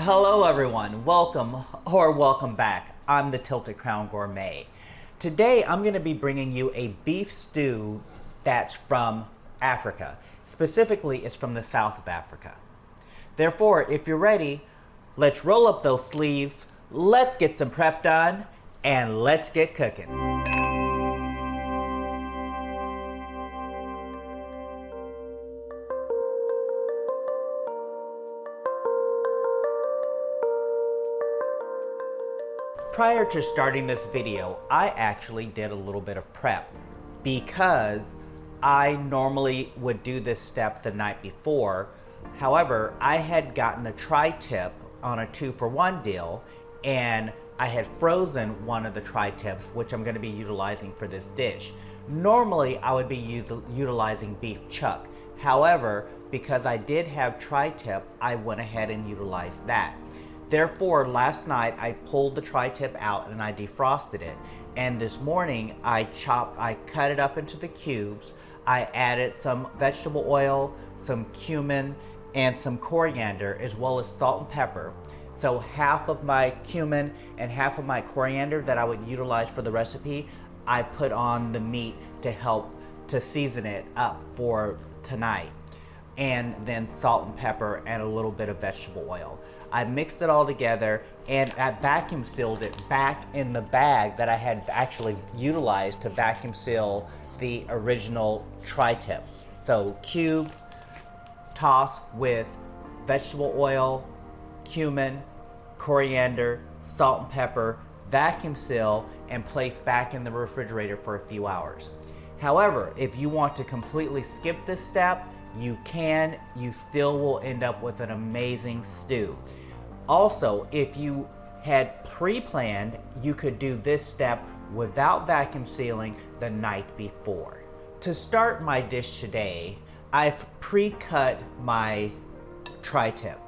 Hello everyone, welcome back. I'm the Tilted Crown Gourmet. Today I'm going to be bringing you a beef stew that's from Africa. Specifically, it's from the south of Africa. Therefore, if you're ready, let's roll up those sleeves, let's get some prep done, and let's get cooking. Prior to starting this video, I actually did a little bit of prep because I normally would do this step the night before. However, I had gotten a tri-tip on a 2-for-1 deal, and I had frozen one of the tri-tips, which I'm going to be utilizing for this dish. Normally, I would be utilizing beef chuck. However, because I did have tri-tip, I went ahead and utilized that. Therefore, last night I pulled the tri-tip out and I defrosted it. And this morning I cut it up into the cubes. I added some vegetable oil, some cumin, and some coriander, as well as salt and pepper. So half of my cumin and half of my coriander that I would utilize for the recipe, I put on the meat to help to season it up for tonight. And then salt and pepper and a little bit of vegetable oil. I mixed it all together and I vacuum sealed it back in the bag that I had actually utilized to vacuum seal the original tri-tip. So cube, toss with vegetable oil, cumin, coriander, salt and pepper, vacuum seal, and place back in the refrigerator for a few hours. However, if you want to completely skip this step, you can. You still will end up with an amazing stew. Also, if you had pre-planned, you could do this step without vacuum sealing the night before. To start my dish today, I've pre-cut my tri-tip.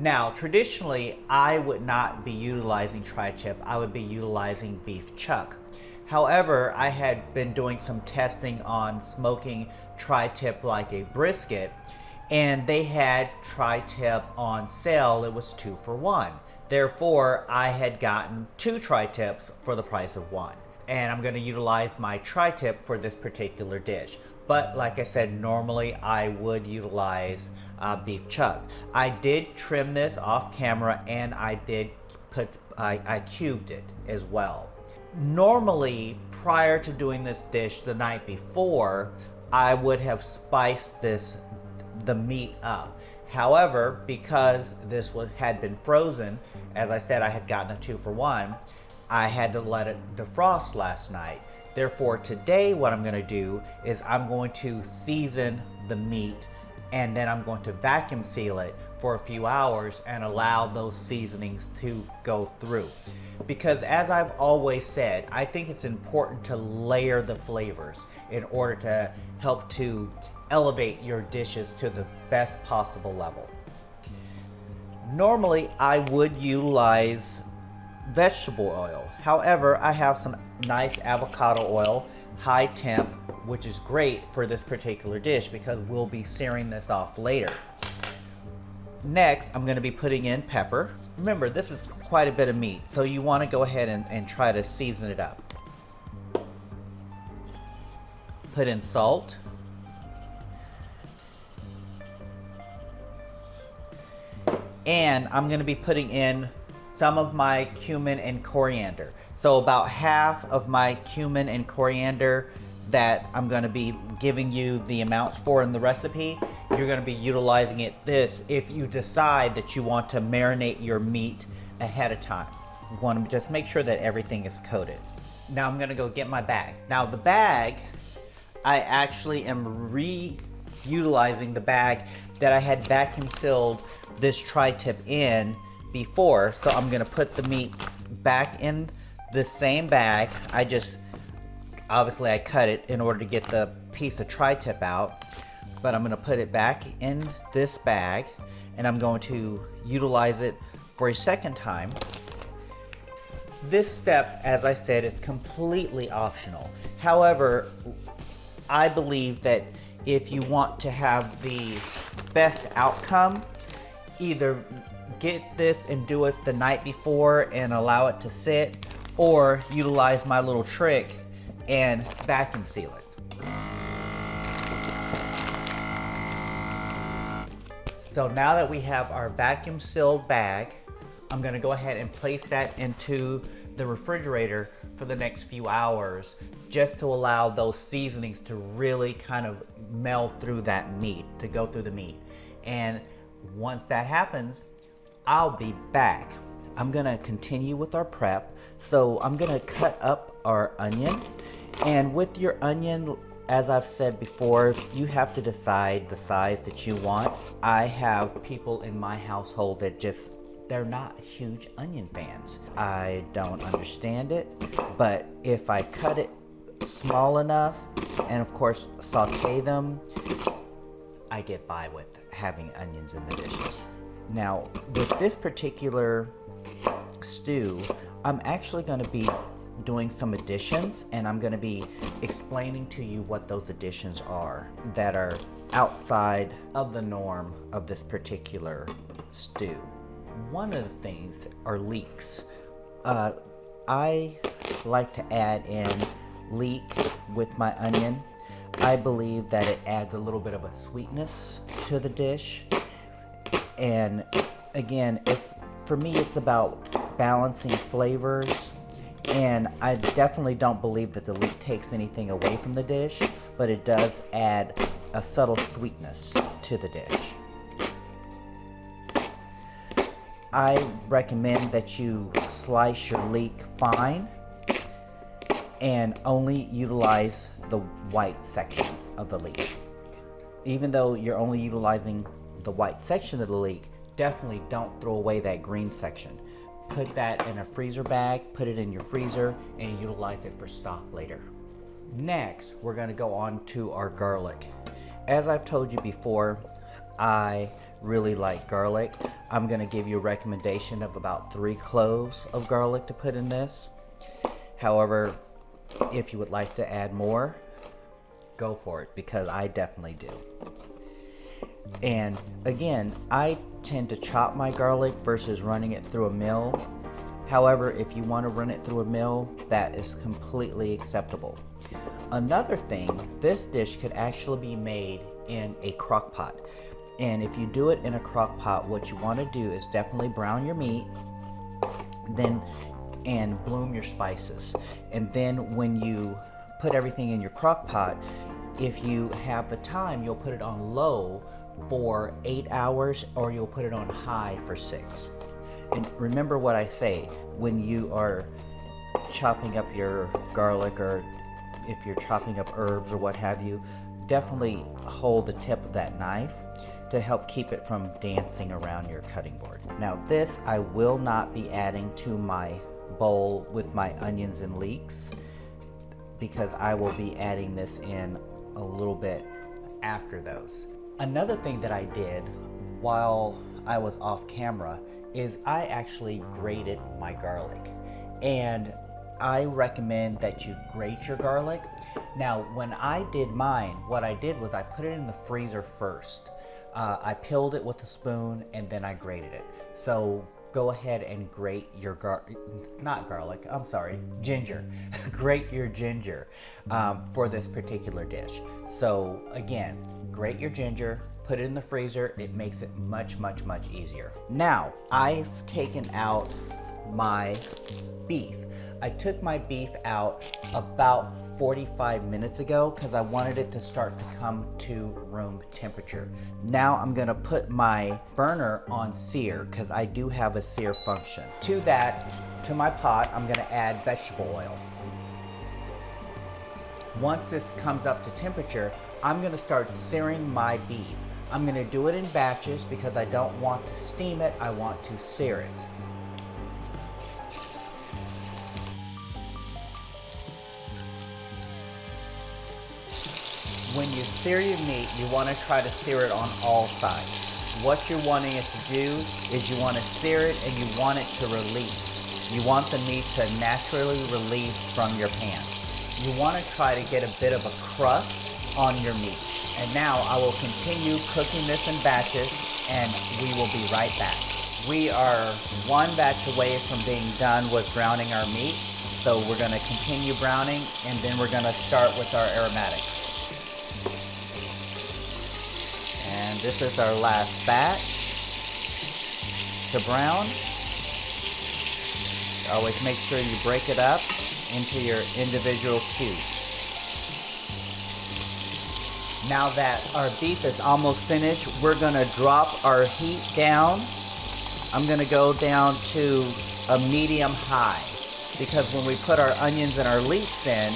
Now, traditionally, I would not be utilizing tri-tip. I would be utilizing beef chuck. However, I had been doing some testing on smoking tri-tip like a brisket, and they had tri-tip on sale. It was 2-for-1. Therefore, I had gotten 2 tri-tips for the price of 1. And I'm going to utilize my tri-tip for this particular dish. But like I said, normally I would utilize beef chuck. I did trim this off camera, and I cubed it as well. Normally, prior to doing this dish the night before, I would have spiced the meat up. However, because this had been frozen, as I said, I had gotten a 2-for-1, I had to let it defrost last night. Therefore, today what I'm going to do is I'm going to season the meat, and then I'm going to vacuum seal it for a few hours and allow those seasonings to go through. Because as I've always said, I think it's important to layer the flavors in order to help to elevate your dishes to the best possible level. Normally, I would utilize vegetable oil. However, I have some nice avocado oil, high temp, which is great for this particular dish because we'll be searing this off later. Next, I'm going to be putting in pepper. Remember, this is quite a bit of meat, so you want to go ahead and try to season it up. Put in salt. And I'm going to be putting in some of my cumin and coriander. So about half of my cumin and coriander that I'm going to be giving you the amounts for in the recipe, you're going to be utilizing this if you decide that you want to marinate your meat ahead of time. You want to just make sure that everything is coated. Now I'm going to go get my bag. Now the bag, I actually am utilizing the bag that I had vacuum sealed this tri-tip in before. So I'm going to put the meat back in the same bag. Obviously I cut it in order to get the piece of tri-tip out, but I'm going to put it back in this bag, and I'm going to utilize it for a second time. This step, as I said, is completely optional. However, I believe that if you want to have the best outcome, either get this and do it the night before and allow it to sit, or utilize my little trick and vacuum seal it. So now that we have our vacuum sealed bag, I'm gonna go ahead and place that into the refrigerator for the next few hours, just to allow those seasonings to really kind of meld through that meat, to go through the meat. And once that happens, I'll be back. I'm gonna continue with our prep. So I'm gonna cut up our onion. And with your onion, as I've said before, you have to decide the size that you want. I have people in my household that they're not huge onion fans. I don't understand it, but if I cut it small enough and of course saute them, I get by with having onions in the dishes. Now, with this particular stew, I'm actually gonna be doing some additions, and I'm gonna be explaining to you what those additions are that are outside of the norm of this particular stew. One of the things are leeks. I like to add in leek with my onion. I believe that it adds a little bit of a sweetness to the dish. And again, for me, it's about balancing flavors. And I definitely don't believe that the leek takes anything away from the dish, but it does add a subtle sweetness to the dish. I recommend that you slice your leek fine and only utilize the white section of the leek. Even though you're only utilizing the white section of the leek, definitely don't throw away that green section. Put that in a freezer bag, put it in your freezer, and utilize it for stock later. Next, we're gonna go on to our garlic. As I've told you before, I really like garlic. I'm gonna give you a recommendation of about 3 cloves of garlic to put in this. However, if you would like to add more, go for it, because I definitely do. And again, I tend to chop my garlic versus running it through a mill. However, if you want to run it through a mill, that is completely acceptable. Another thing, this dish could actually be made in a crock pot. And if you do it in a crock pot, what you want to do is definitely brown your meat, and bloom your spices. And then when you put everything in your crock pot, if you have the time, you'll put it on low for 8 hours, or you'll put it on high for 6. And remember what I say, when you are chopping up your garlic, or if you're chopping up herbs or what have you, definitely hold the tip of that knife to help keep it from dancing around your cutting board. Now this I will not be adding to my bowl with my onions and leeks, because I will be adding this in a little bit after those. Another thing that I did while I was off camera is I actually grated my garlic. And I recommend that you grate your garlic. Now, when I did mine, what I did was I put it in the freezer first. I peeled it with a spoon and then I grated it. So go ahead and grate your ginger. Grate your ginger for this particular dish. So again, grate your ginger, put it in the freezer. It makes it much, much, much easier. Now, I've taken out my beef. I took my beef out about 45 minutes ago because I wanted it to start to come to room temperature. Now I'm gonna put my burner on sear because I do have a sear function. To my pot, I'm gonna add vegetable oil. Once this comes up to temperature, I'm gonna start searing my beef. I'm gonna do it in batches because I don't want to steam it, I want to sear it. When you sear your meat, you want to try to sear it on all sides. What you're wanting it to do is you want to sear it and you want it to release. You want the meat to naturally release from your pan. You want to try to get a bit of a crust on your meat. And now I will continue cooking this in batches and we will be right back. We are one batch away from being done with browning our meat. So we're going to continue browning, and then we're going to start with our aromatics. And this is our last batch to brown. Always make sure you break it up into your individual cubes. Now that our beef is almost finished, we're going to drop our heat down. I'm going to go down to a medium high, because when we put our onions and our leeks in,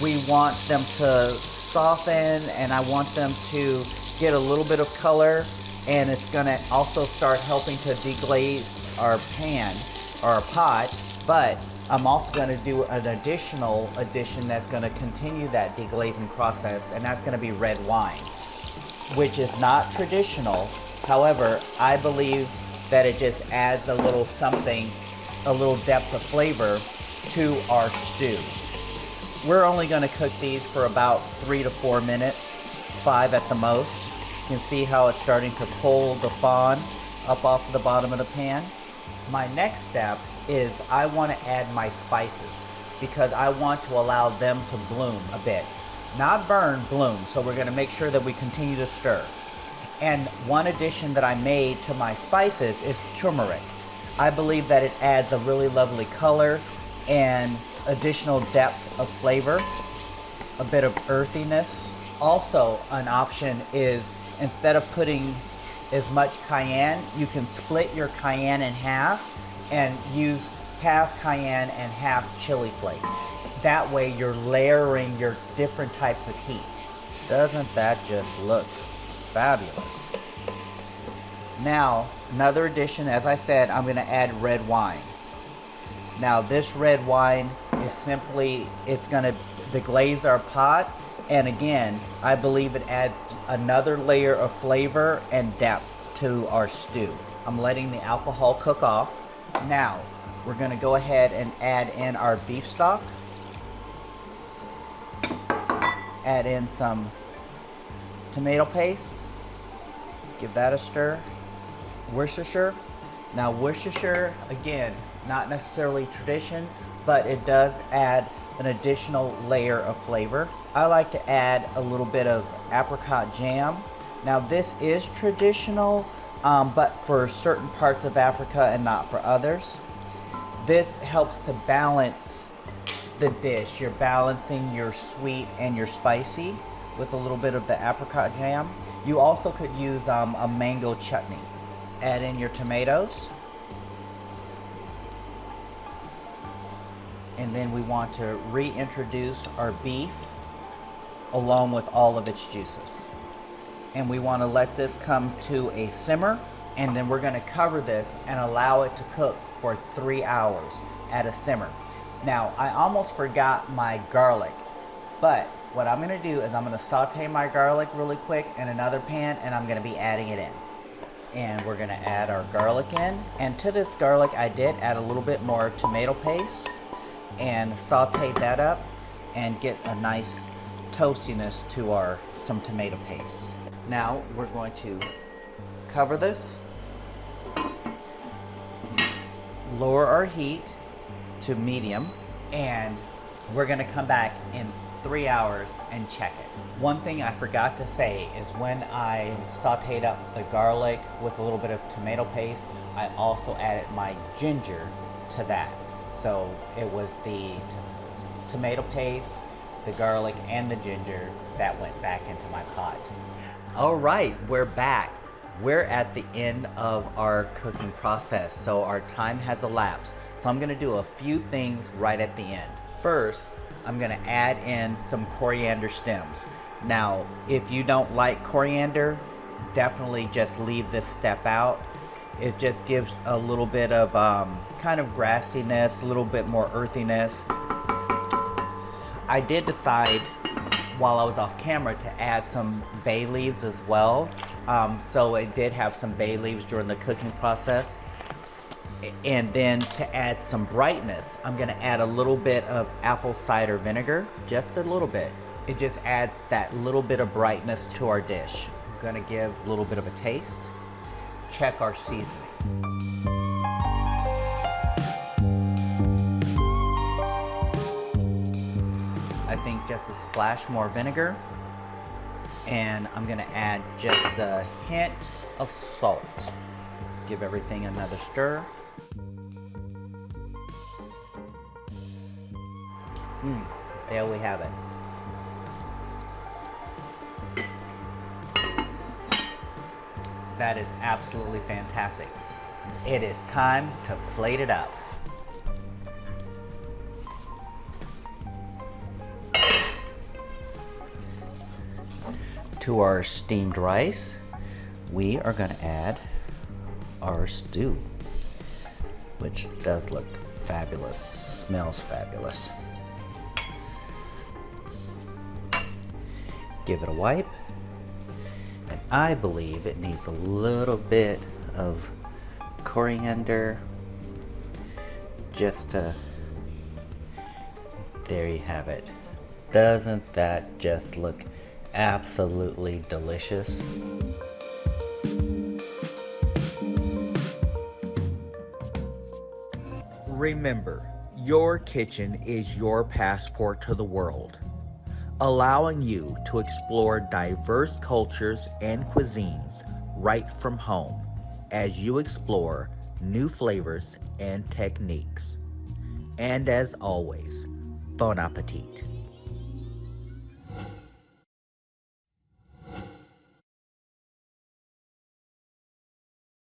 we want them to soften, and I want them to get a little bit of color, and it's going to also start helping to deglaze our pan or our pot. But I'm also going to do an additional addition that's going to continue that deglazing process, and that's going to be red wine, which is not traditional. However, I believe that it just adds a little something, a little depth of flavor to our stew. We're only going to cook these for about 3 to 4 minutes, 5 at the most. You can see how it's starting to pull the fond up off the bottom of the pan. My next step is I want to add my spices, because I want to allow them to bloom a bit. Not burn, bloom. So we're going to make sure that we continue to stir. And one addition that I made to my spices is turmeric. I believe that it adds a really lovely color and additional depth of flavor, a bit of earthiness. Also, an option is, instead of putting as much cayenne, you can split your cayenne in half and use half cayenne and half chili flake. That way you're layering your different types of heat. Doesn't that just look fabulous? Now, another addition, as I said, I'm going to add red wine. Now, this red wine is simply, it's going to deglaze our pot, and again, I believe it adds another layer of flavor and depth to our stew. I'm letting the alcohol cook off. Now, we're going to go ahead and add in our beef stock. Add in some tomato paste. Give that a stir. Worcestershire. Now, Worcestershire, again, not necessarily tradition, but it does add an additional layer of flavor. I like to add a little bit of apricot jam. Now, this is traditional, but for certain parts of Africa and not for others. This helps to balance the dish. You're balancing your sweet and your spicy with a little bit of the apricot jam. You also could use a mango chutney. Add in your tomatoes. And then we want to reintroduce our beef along with all of its juices. And we want to let this come to a simmer, and then we're going to cover this and allow it to cook for 3 hours at a simmer. Now, I almost forgot my garlic, but what I'm going to do is I'm going to saute my garlic really quick in another pan, and I'm going to be adding it in. And we're going to add our garlic in. And to this garlic, I did add a little bit more tomato paste and saute that up and get a nice toastiness to some tomato paste. Now we're going to cover this, lower our heat to medium, and we're going to come back in 3 hours and check it. One thing I forgot to say is when I sauteed up the garlic with a little bit of tomato paste, I also added my ginger to that. So it was the tomato paste, the garlic, and the ginger that went back into my pot. All right, we're back. We're at the end of our cooking process, so our time has elapsed. So I'm gonna do a few things right at the end. First, I'm gonna add in some coriander stems. Now, if you don't like coriander, definitely just leave this step out. It just gives a little bit of kind of grassiness, a little bit more earthiness. I did decide while I was off camera to add some bay leaves as well. So it did have some bay leaves during the cooking process. And then to add some brightness, I'm gonna add a little bit of apple cider vinegar, just a little bit. It just adds that little bit of brightness to our dish. I'm gonna give a little bit of a taste. check our seasoning. I think just a splash more vinegar, and I'm gonna add just a hint of salt. Give everything another stir. There we have it. That is absolutely fantastic. It is time to plate it up. To our steamed rice, we are going to add our stew, which does look fabulous, smells fabulous. Give it a wipe, and I believe it needs a little bit of coriander just to, there you have it. Doesn't that just look absolutely delicious? Remember, your kitchen is your passport to the world, allowing you to explore diverse cultures and cuisines right from home as you explore new flavors and techniques. And as always, bon appetit.